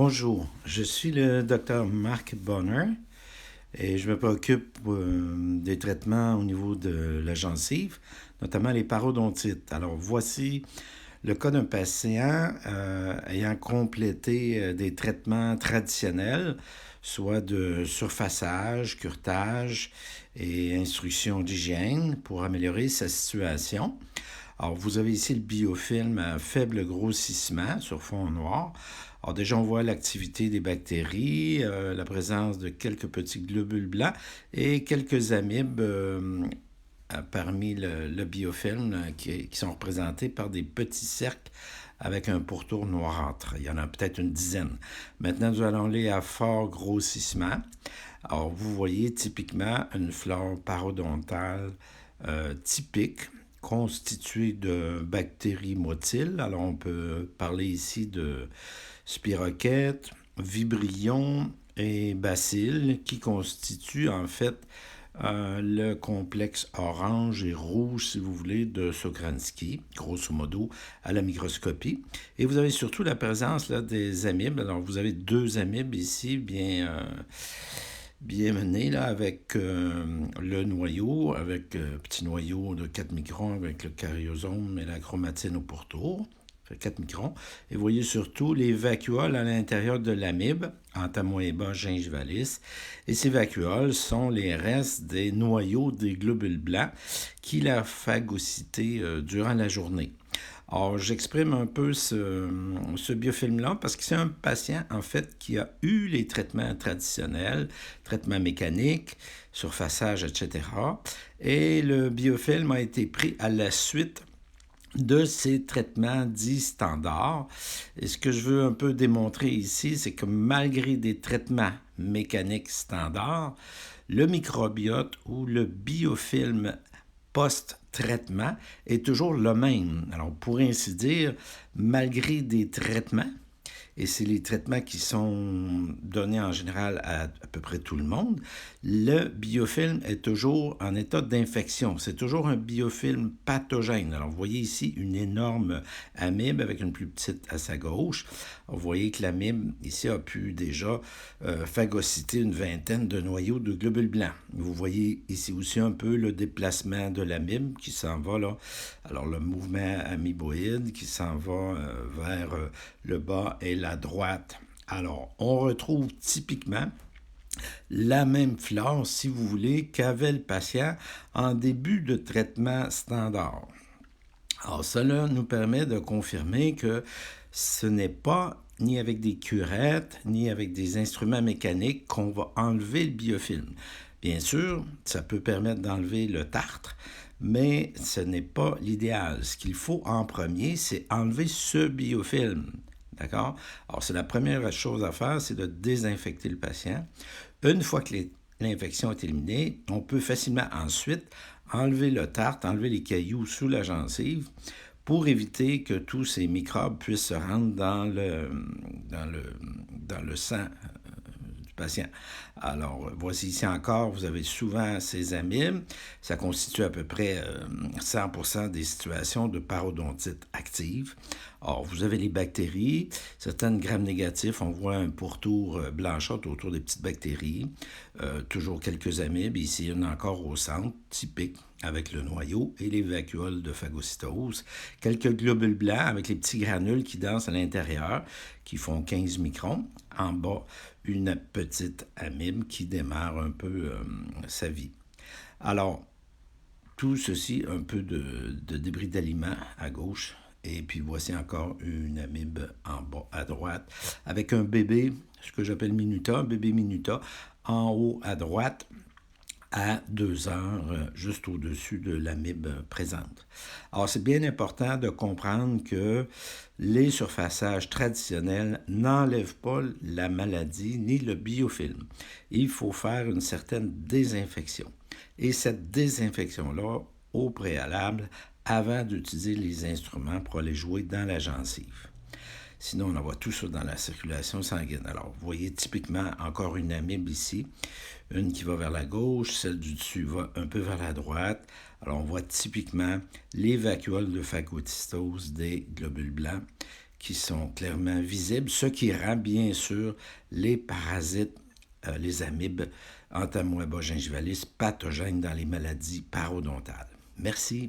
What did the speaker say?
Bonjour, je suis le docteur Marc Bonner et je me préoccupe des traitements au niveau de la gencive, notamment les parodontites. Alors voici le cas d'un patient ayant complété des traitements traditionnels, soit de surfaçage, curetage et instruction d'hygiène pour améliorer sa situation. Alors, vous avez ici le biofilm à faible grossissement sur fond noir. Alors, déjà, on voit l'activité des bactéries, la présence de quelques petits globules blancs et quelques amibes parmi le biofilm qui sont représentés par des petits cercles avec un pourtour noirâtre. Il y en a peut-être une dizaine. Maintenant, nous allons aller à fort grossissement. Alors, vous voyez typiquement une flore parodontale typique constituée de bactéries motiles. Alors, on peut parler ici de spirochètes, vibrions et bacilles qui constituent en fait le complexe orange et rouge, si vous voulez, de Sokransky, grosso modo, à la microscopie. Et vous avez surtout la présence là, des amibes. Alors, vous avez deux amibes ici, bien menées, là, avec le noyau, avec petit noyau de 4 microns, avec le cariosome et la chromatine au pourtour. 4 microns. Et vous voyez surtout les vacuoles à l'intérieur de l'amibe, entamoeba gingivalis. Et ces vacuoles sont les restes des noyaux des globules blancs qu'il a phagocytés durant la journée. Alors, j'exprime un peu ce biofilm-là parce que c'est un patient, en fait, qui a eu les traitements traditionnels, traitements mécaniques, surfaçage, etc. Et le biofilm a été pris à la suite de ces traitements dits standards. Et ce que je veux un peu démontrer ici, c'est que malgré des traitements mécaniques standards, le microbiote ou le biofilm post-traitement est toujours le même. Alors, pour ainsi dire, malgré des traitements, et c'est les traitements qui sont donnés en général à peu près tout le monde, le biofilm est toujours en état d'infection. C'est toujours un biofilm pathogène. Alors, vous voyez ici une énorme amibe avec une plus petite à sa gauche. Alors, vous voyez que l'amibe ici a pu déjà phagocyter une vingtaine de noyaux de globules blancs. Vous voyez ici aussi un peu le déplacement de l'amibe qui s'en va là. Alors, le mouvement amiboïde qui s'en va vers le bas et la droite. Alors, on retrouve typiquement la même flore, si vous voulez, qu'avait le patient en début de traitement standard. Alors, cela nous permet de confirmer que ce n'est pas ni avec des curettes, ni avec des instruments mécaniques qu'on va enlever le biofilm. Bien sûr, ça peut permettre d'enlever le tartre, mais ce n'est pas l'idéal. Ce qu'il faut en premier, c'est enlever ce biofilm. D'accord? Alors, c'est la première chose à faire, c'est de désinfecter le patient. Une fois que l'infection est éliminée, on peut facilement ensuite enlever le tartre, enlever les cailloux sous la gencive pour éviter que tous ces microbes puissent se rendre dans le sang du patient. Alors, voici ici encore, vous avez souvent ces amibes. Ça constitue à peu près 100% des situations de parodontite active. Or, vous avez les bactéries, certaines grammes négatifs, on voit un pourtour blanchâtre autour des petites bactéries, toujours quelques amibes, ici il y en a encore au centre, typique, avec le noyau et les vacuoles de phagocytose, quelques globules blancs avec les petits granules qui dansent à l'intérieur, qui font 15 microns, en bas, une petite amibe qui démarre un peu sa vie. Alors, tout ceci, un peu de débris d'aliments à gauche, et puis voici encore une amibe en bas à droite, avec un bébé, ce que j'appelle Minuta, un bébé Minuta, en haut à droite, à 2 heures, juste au-dessus de l'amibe présente. Alors, c'est bien important de comprendre que les surfaçages traditionnels n'enlèvent pas la maladie ni le biofilm. Il faut faire une certaine désinfection. Et cette désinfection-là, au préalable, avant d'utiliser les instruments pour aller jouer dans la gencive. Sinon, on envoie tout ça dans la circulation sanguine. Alors, vous voyez typiquement encore une amibe ici, une qui va vers la gauche, celle du dessus va un peu vers la droite. Alors, on voit typiquement les vacuoles de phagocytose des globules blancs qui sont clairement visibles, ce qui rend bien sûr les parasites, les amibes entamoeba gingivalis pathogènes dans les maladies parodontales. Merci.